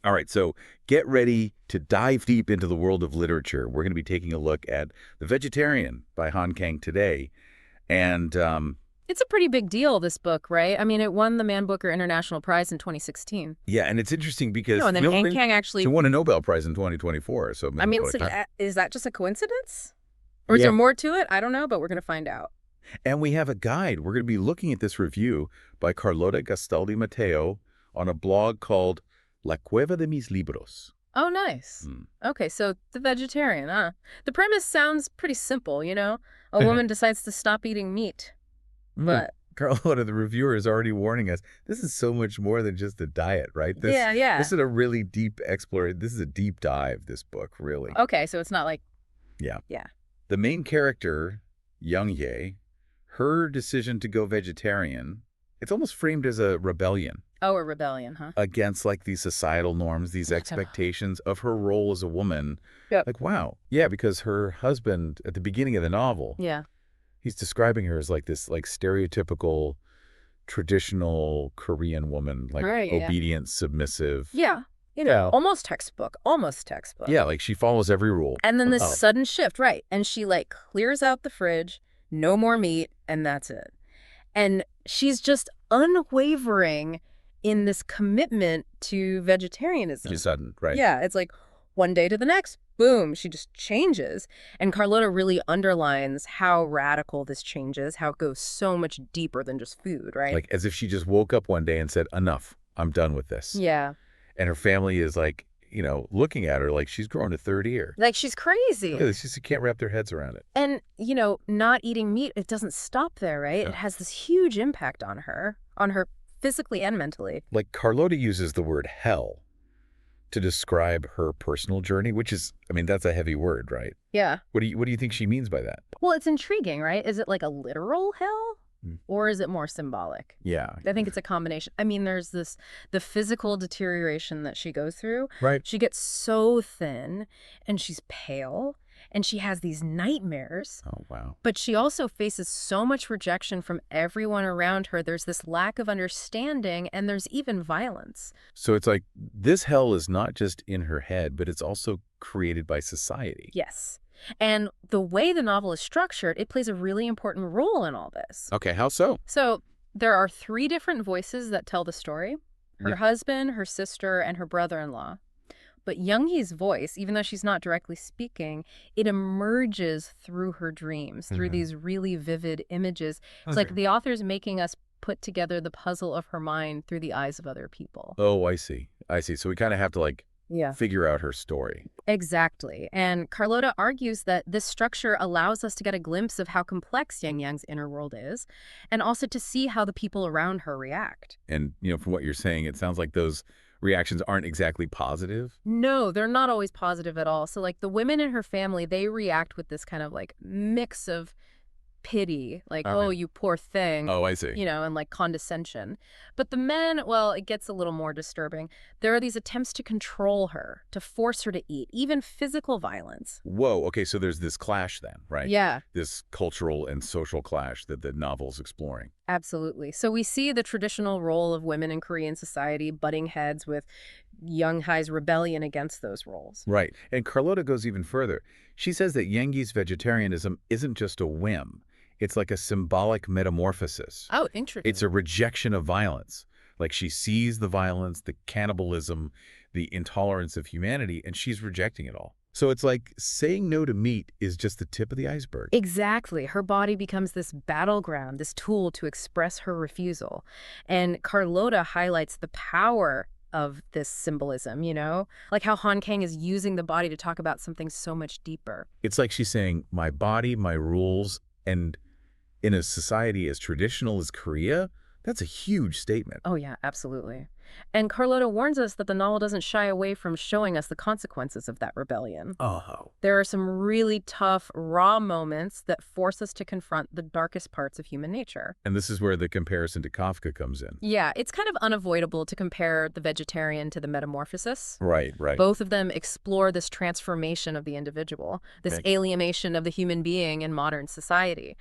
All right, so get ready to dive deep into the world of literature. We're going to be taking a look at The Vegetarian by Han Kang today. And It's a pretty big deal, this book, right? I mean, it won the Man Booker International Prize in 2016. yeah, and it's interesting because And then Han Kang actually, she won a Nobel Prize in 2024. So I mean, is that just a coincidence? Or is there more to it? I don't know, but we're going to find out. And we have a guide. We're going to be looking at this review by Carlota Gastaldi Mateo on a blog called La Cueva de mis Libros. Oh, nice. Okay, so The Vegetarian, huh? The premise sounds pretty simple, you know? A woman decides to stop eating meat. But Carlota, the reviewer, is already warning us. This is so much more than just a diet, right? Yeah. This is a really deep exploration. This is a deep dive, this book, really. Okay, so it's not like... Yeah. Yeah. The main character, Yeonghye, her decision to go vegetarian, it's almost framed as a rebellion. Oh, a rebellion, huh? Against, like, these societal norms, these expectations of her role as a woman. Yep. Like, wow. Yeah, because her husband, at the beginning of the novel... Yeah. He's describing her as like this stereotypical traditional Korean woman, like obedient, submissive. Yeah. You know, almost textbook. Yeah, like she follows every rule. And then this sudden shift, right? And she like clears out the fridge, no more meat, and that's it. And she's just unwavering in this commitment to vegetarianism. She's sudden, right? Yeah, it's like one day to the next, boom, she just changes. And Carlota really underlines how radical this change is, how it goes so much deeper than just food, right? Like as if she just woke up one day and said, enough, I'm done with this. Yeah. And her family is like, you know, looking at her like she's growing a third ear. Like she's crazy. Yeah, they just can't wrap their heads around it. And, you know, not eating meat, it doesn't stop there, right? Yeah. It has this huge impact on her physically and mentally. Like Carlota uses the word hell to describe her personal journey, which is, I mean, that's a heavy word, right? Yeah. What do you think she means by that? Well, it's intriguing, right? Is it like a literal hell? Or is it more symbolic? Yeah. I think it's a combination. I mean, there's the physical deterioration that she goes through. Right. She gets so thin and she's pale and she has these nightmares. Oh, wow. But she also faces so much rejection from everyone around her. There's this lack of understanding and there's even violence. So it's like this hell is not just in her head, but it's also created by society. Yes. And the way the novel is structured, it plays a really important role in all this. Okay, how so? So there are 3 different voices that tell the story. Her husband, her sister, and her brother-in-law. But Yeonghye's voice, even though she's not directly speaking, it emerges through her dreams, through these really vivid images. It's like the author's making us put together the puzzle of her mind through the eyes of other people. Oh, I see. So we kind of have to figure out her story. Exactly. And Carlota argues that this structure allows us to get a glimpse of how complex Yeong's inner world is, and also to see how the people around her react. And, you know, from what you're saying, it sounds like those reactions aren't exactly positive. No, they're not always positive at all. So like the women in her family, they react with this kind of like mix of pity, like, oh, you poor thing. Oh, I see. You know, and like condescension. But the men, well, it gets a little more disturbing. There are these attempts to control her, to force her to eat, even physical violence. Whoa, okay, so there's this clash then, right? Yeah. This cultural and social clash that the novel's exploring. Absolutely. So we see the traditional role of women in Korean society butting heads with Yeonghye's rebellion against those roles. Right. And Carlota goes even further. She says that Yeonghe's vegetarianism isn't just a whim. It's like a symbolic metamorphosis. Oh, interesting. It's a rejection of violence. Like she sees the violence, the cannibalism, the intolerance of humanity, and she's rejecting it all. So it's like saying no to meat is just the tip of the iceberg. Exactly. Her body becomes this battleground, this tool to express her refusal. And Carlota highlights the power of this symbolism, you know? Like how Han Kang is using the body to talk about something so much deeper. It's like she's saying, my body, my rules, and in a society as traditional as Korea, that's a huge statement. Oh, yeah, absolutely. And Carlota warns us that the novel doesn't shy away from showing us the consequences of that rebellion. Oh. There are some really tough, raw moments that force us to confront the darkest parts of human nature. And this is where the comparison to Kafka comes in. Yeah, it's kind of unavoidable to compare The Vegetarian to The Metamorphosis. Right. Both of them explore this transformation of the individual, this alienation of the human being in modern society.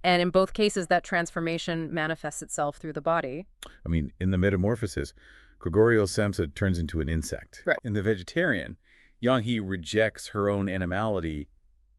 And in both cases, that transformation manifests itself through the body. I mean, in The Metamorphosis, Gregorio Samsa turns into an insect. Right. In The Vegetarian, Yeonghye rejects her own animality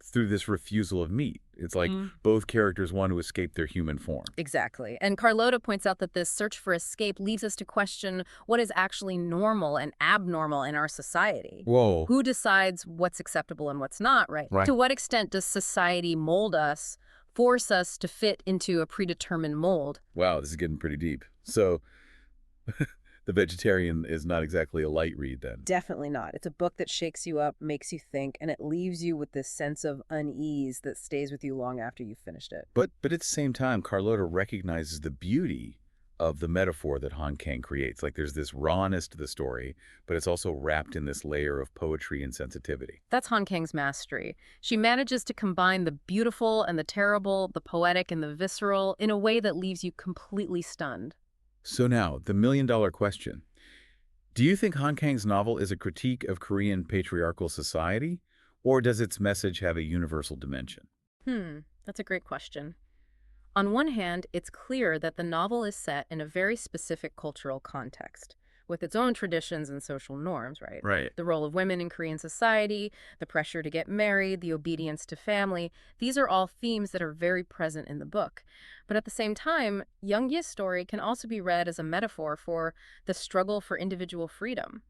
through this refusal of meat. It's like both characters want to escape their human form. Exactly. And Carlota points out that this search for escape leads us to question what is actually normal and abnormal in our society. Whoa. Who decides what's acceptable and what's not, right? Right. To what extent does society mold us, force us to fit into a predetermined mold? Wow, this is getting pretty deep. So, The Vegetarian is not exactly a light read then. Definitely not. It's a book that shakes you up, makes you think, and it leaves you with this sense of unease that stays with you long after you've finished it. But at the same time, Carlota recognizes the beauty of the metaphor that Han Kang creates. Like there's this rawness to the story, but it's also wrapped in this layer of poetry and sensitivity. That's Han Kang's mastery. She manages to combine the beautiful and the terrible, the poetic and the visceral, in a way that leaves you completely stunned. So now, the million-dollar question. Do you think Han Kang's novel is a critique of Korean patriarchal society, or does its message have a universal dimension? That's a great question. On one hand, it's clear that the novel is set in a very specific cultural context, with its own traditions and social norms, right? Right. The role of women in Korean society, the pressure to get married, the obedience to family, these are all themes that are very present in the book. But at the same time, Yeongghye's story can also be read as a metaphor for the struggle for individual freedom,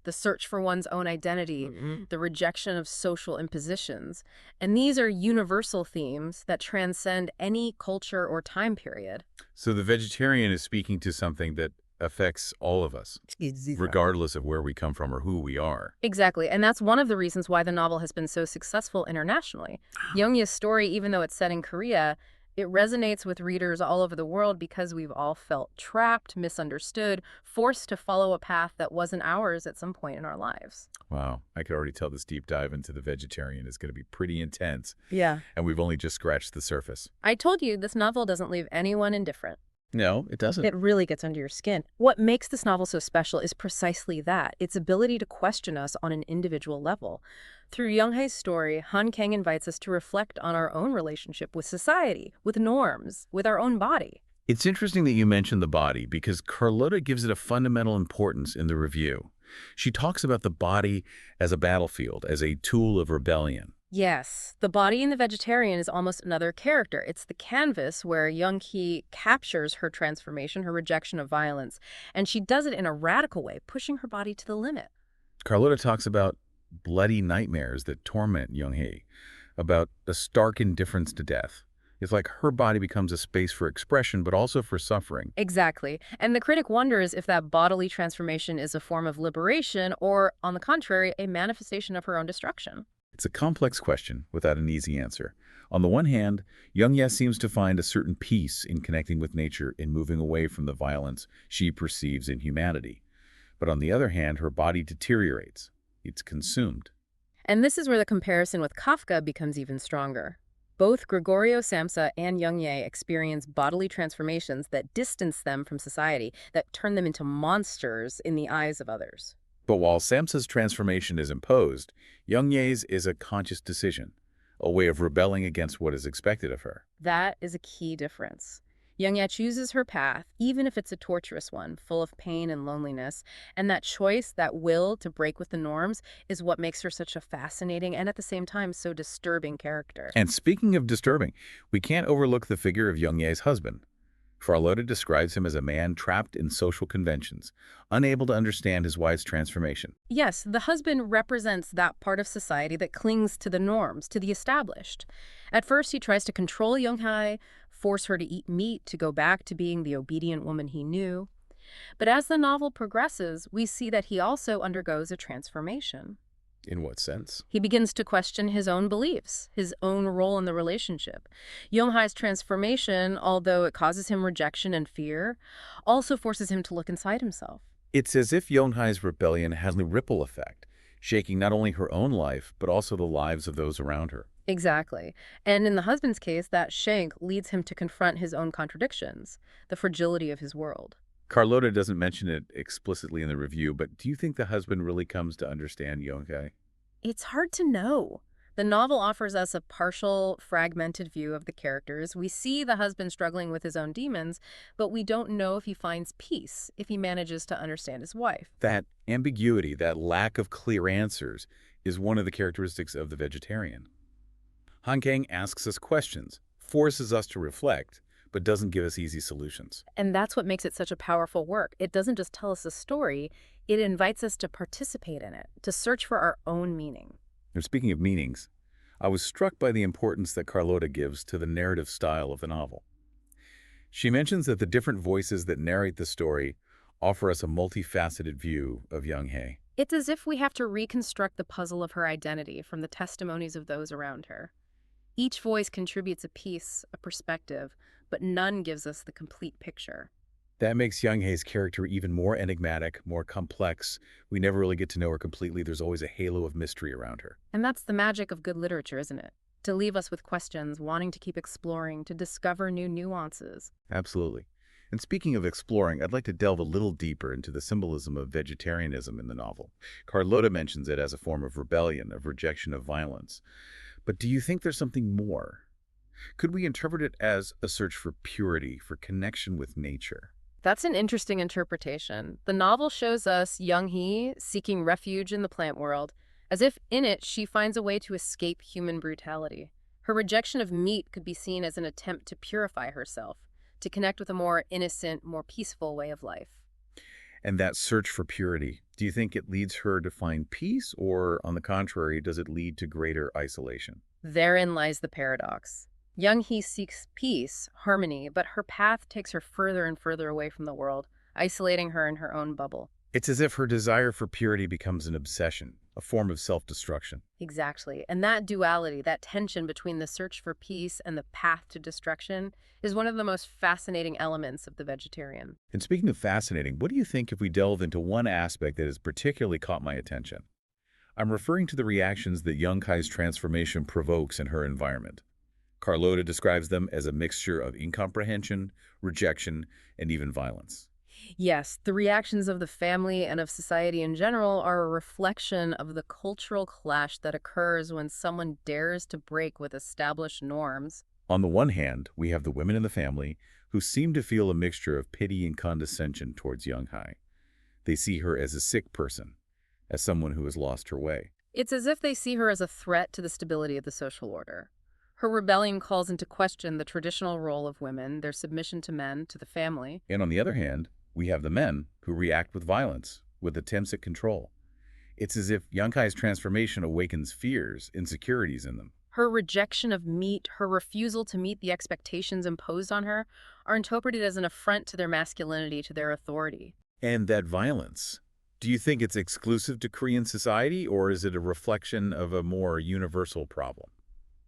the search for one's own identity, the rejection of social impositions. And these are universal themes that transcend any culture or time period. So The Vegetarian is speaking to something that affects all of us, regardless of where we come from or who we are. Exactly, and that's one of the reasons why the novel has been so successful internationally. Yeonghye's story, even though it's set in Korea, it resonates with readers all over the world because we've all felt trapped, misunderstood, forced to follow a path that wasn't ours at some point in our lives. Wow, I could already tell this deep dive into The Vegetarian is going to be pretty intense, Yeah. and we've only just scratched the surface. I told you, this novel doesn't leave anyone indifferent. No, it doesn't. It really gets under your skin. What makes this novel so special is precisely that, its ability to question us on an individual level. Through Yeonghye's story, Han Kang invites us to reflect on our own relationship with society, with norms, with our own body. It's interesting that you mentioned the body because Carlota gives it a fundamental importance in the review. She talks about the body as a battlefield, as a tool of rebellion. Yes, the body in The Vegetarian is almost another character. It's the canvas where Yeonghye captures her transformation, her rejection of violence, and she does it in a radical way, pushing her body to the limit. Carlota talks about bloody nightmares that torment Yeonghye, about a stark indifference to death. It's like her body becomes a space for expression, but also for suffering. Exactly. And the critic wonders if that bodily transformation is a form of liberation or, on the contrary, a manifestation of her own destruction. It's a complex question without an easy answer. On the one hand, Yeonghye seems to find a certain peace in connecting with nature, in moving away from the violence she perceives in humanity. But on the other hand, her body deteriorates. It's consumed. And this is where the comparison with Kafka becomes even stronger. Both Gregorio Samsa and Yeonghye experience bodily transformations that distance them from society, that turn them into monsters in the eyes of others. But while Samsa's transformation is imposed, Yeonghye's is a conscious decision, a way of rebelling against what is expected of her. That is a key difference. Yeonghye chooses her path, even if it's a torturous one, full of pain and loneliness, and that choice, that will to break with the norms, is what makes her such a fascinating and at the same time so disturbing character. And speaking of disturbing, we can't overlook the figure of Yeonghye's husband. Carlota describes him as a man trapped in social conventions, unable to understand his wife's transformation. Yes, the husband represents that part of society that clings to the norms, to the established. At first, he tries to control Yeonghye, force her to eat meat, to go back to being the obedient woman he knew. But as the novel progresses, we see that he also undergoes a transformation. In what sense? He begins to question his own beliefs, his own role in the relationship. Yeonghye's transformation, although it causes him rejection and fear, also forces him to look inside himself. It's as if Yeonghye's rebellion has a ripple effect, shaking not only her own life, but also the lives of those around her. Exactly. And in the husband's case, that shake leads him to confront his own contradictions, the fragility of his world. Carlota doesn't mention it explicitly in the review, but do you think the husband really comes to understand Yeonghye? It's hard to know. The novel offers us a partial, fragmented view of the characters. We see the husband struggling with his own demons, but we don't know if he finds peace, if he manages to understand his wife. That ambiguity, that lack of clear answers, is one of the characteristics of the vegetarian. Han Kang asks us questions, forces us to reflect, but doesn't give us easy solutions. And that's what makes it such a powerful work. It doesn't just tell us a story, it invites us to participate in it, to search for our own meaning. And speaking of meanings, I was struck by the importance that Carlota gives to the narrative style of the novel. She mentions that the different voices that narrate the story offer us a multifaceted view of Yeonghye. It's as if we have to reconstruct the puzzle of her identity from the testimonies of those around her. Each voice contributes a piece, a perspective, but none gives us the complete picture. That makes Yeonghye's character even more enigmatic, more complex. We never really get to know her completely. There's always a halo of mystery around her. And that's the magic of good literature, isn't it? To leave us with questions, wanting to keep exploring, to discover new nuances. Absolutely. And speaking of exploring, I'd like to delve a little deeper into the symbolism of vegetarianism in the novel. Carlota mentions it as a form of rebellion, of rejection of violence. But do you think there's something more? Could we interpret it as a search for purity, for connection with nature? That's an interesting interpretation. The novel shows us Yeonghye seeking refuge in the plant world, as if in it she finds a way to escape human brutality. Her rejection of meat could be seen as an attempt to purify herself, to connect with a more innocent, more peaceful way of life. And that search for purity, do you think it leads her to find peace, or on the contrary, does it lead to greater isolation? Therein lies the paradox. Yeonghye seeks peace, harmony, but her path takes her further and further away from the world, isolating her in her own bubble. It's as if her desire for purity becomes an obsession, a form of self-destruction. Exactly. And that duality, that tension between the search for peace and the path to destruction, is one of the most fascinating elements of The Vegetarian. And speaking of fascinating, what do you think if we delve into one aspect that has particularly caught my attention? I'm referring to the reactions that Yeonghye's transformation provokes in her environment. Carlota describes them as a mixture of incomprehension, rejection, and even violence. Yes, the reactions of the family and of society in general are a reflection of the cultural clash that occurs when someone dares to break with established norms. On the one hand, we have the women in the family who seem to feel a mixture of pity and condescension towards Yeonghye. They see her as a sick person, as someone who has lost her way. It's as if they see her as a threat to the stability of the social order. Her rebellion calls into question the traditional role of women, their submission to men, to the family. And on the other hand, we have the men who react with violence, with attempts at control. It's as if Yeonghye's transformation awakens fears, insecurities in them. Her rejection of meat, her refusal to meet the expectations imposed on her, are interpreted as an affront to their masculinity, to their authority. And that violence, do you think it's exclusive to Korean society, or is it a reflection of a more universal problem?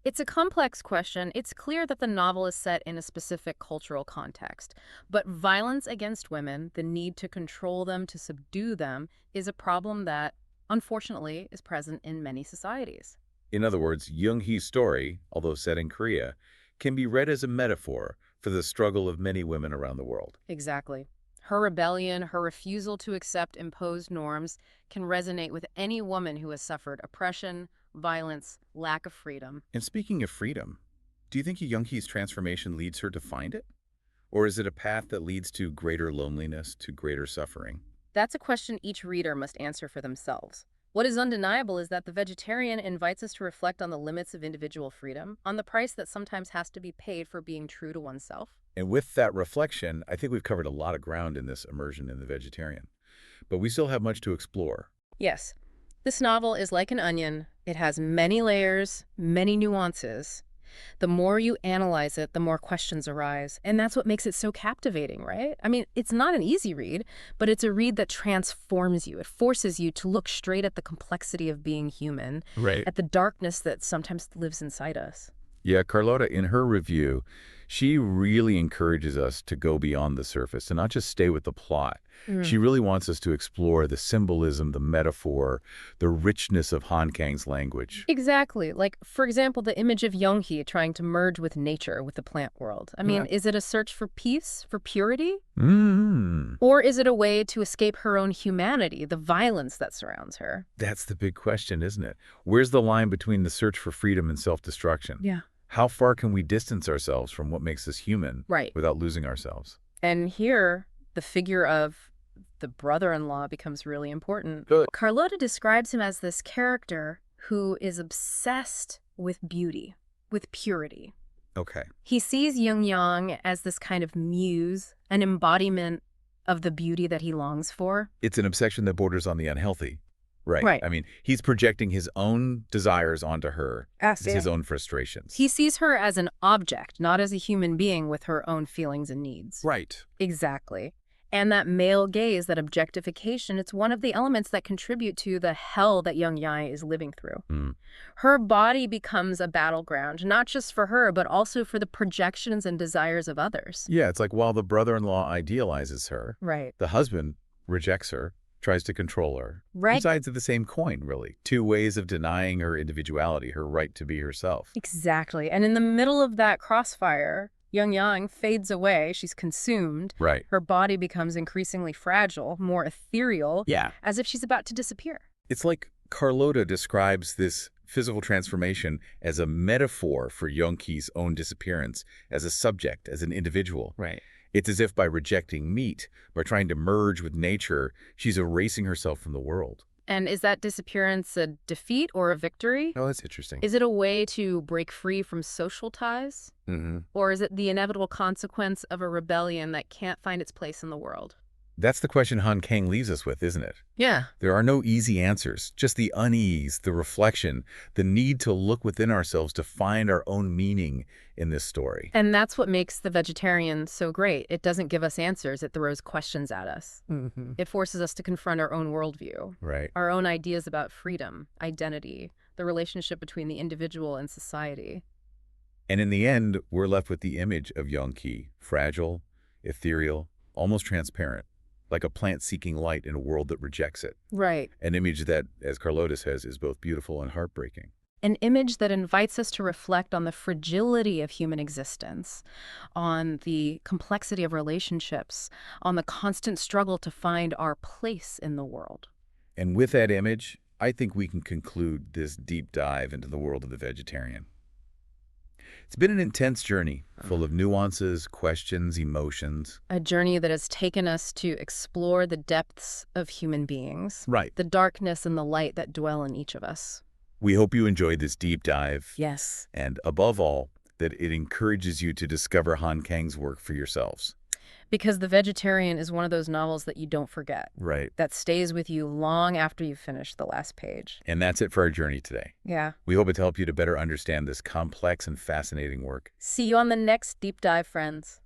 It's a complex question. It's clear that the novel is set in a specific cultural context. But violence against women, the need to control them, to subdue them, is a problem that, unfortunately, is present in many societies. In other words, Yeonghye's story, although set in Korea, can be read as a metaphor for the struggle of many women around the world. Exactly. Her rebellion, her refusal to accept imposed norms can resonate with any woman who has suffered oppression, violence, lack of freedom. And speaking of freedom, do you think Yeonghye's transformation leads her to find it? Or is it a path that leads to greater loneliness, to greater suffering? That's a question each reader must answer for themselves. What is undeniable is that The Vegetarian invites us to reflect on the limits of individual freedom, on the price that sometimes has to be paid for being true to oneself. And with that reflection, I think we've covered a lot of ground in this immersion in The Vegetarian. But we still have much to explore. Yes, this novel is like an onion. It has many layers, many nuances. The more you analyze it, the more questions arise. And that's what makes it so captivating, right? I mean, it's not an easy read, but it's a read that transforms you. It forces you to look straight at the complexity of being human, Right. at the darkness that sometimes lives inside us. Yeah, Carlota, in her review, She really encourages us to go beyond the surface and not just stay with the plot. Mm. She really wants us to explore the symbolism, the metaphor, the richness of Han Kang's language. Exactly. Like, for example, the image of Yeonghye trying to merge with nature, with the plant world. I mean, Yeah. is it a search for peace, for purity? Mm, Or is it a way to escape her own humanity, the violence that surrounds her? that's the big question, isn't it? Where's the line between the search for freedom and self-destruction? Yeah. How far can we distance ourselves from what makes us human Right. without losing ourselves? And here, the figure of the brother-in-law becomes really important. Good. Carlotta describes him as this character who is obsessed with beauty, with purity. Okay. He sees Yeonghye as this kind of muse, an embodiment of the beauty that he longs for. It's an obsession that borders on the unhealthy. Right. Right. I mean, he's projecting his own desires onto her, his Yeah. own frustrations. He sees her as an object, not as a human being with her own feelings and needs. Right. Exactly. And that male gaze, that objectification, it's one of the elements that contribute to the hell that Yeonghye is living through. Mm. Her body becomes a battleground, not just for her, but also for the projections and desires of others. Yeah, it's like while the brother-in-law idealizes her, Right. the husband rejects her, tries to control her. Right. Two sides of the same coin, really. Two ways of denying her individuality, her right to be herself. Exactly. And in the middle of that crossfire, Yeonghye fades away. She's consumed. Right. Her body becomes increasingly fragile, more ethereal, Yeah. as if she's about to disappear. It's like Carlotta describes this physical transformation as a metaphor for Yeonghye's own disappearance as a subject, as an individual. Right. It's as if by rejecting meat, by trying to merge with nature, she's erasing herself from the world. And is that disappearance a defeat or a victory? Oh, that's interesting. Is it a way to break free from social ties? Mm-hmm. Or is it the inevitable consequence of a rebellion that can't find its place in the world? That's the question Han Kang leaves us with, isn't it? Yeah. There are no easy answers, just the unease, the reflection, the need to look within ourselves to find our own meaning in this story. And that's what makes The Vegetarian so great. It doesn't give us answers. It throws questions at us. Mm-hmm. It forces us to confront our own worldview, Right. our own ideas about freedom, identity, the relationship between the individual and society. And in the end, we're left with the image of Yeonghye, fragile, ethereal, almost transparent, like a plant seeking light in a world that rejects it. Right. An image that, as Carlotta says, is both beautiful and heartbreaking. An image that invites us to reflect on the fragility of human existence, on the complexity of relationships, on the constant struggle to find our place in the world. And with that image, I think we can conclude this deep dive into the world of The Vegetarian. It's been an intense journey, full of nuances, questions, emotions. A journey that has taken us to explore the depths of human beings, Right. the darkness and the light that dwell in each of us. We hope you enjoyed this deep dive. Yes. And above all, that it encourages you to discover Han Kang's work for yourselves. Because The Vegetarian is one of those novels that you don't forget, Right. that stays with you long after you've finished the last page. And that's it for our journey today. Yeah. We hope it helped you to better understand this complex and fascinating work. See you on the next deep dive, friends.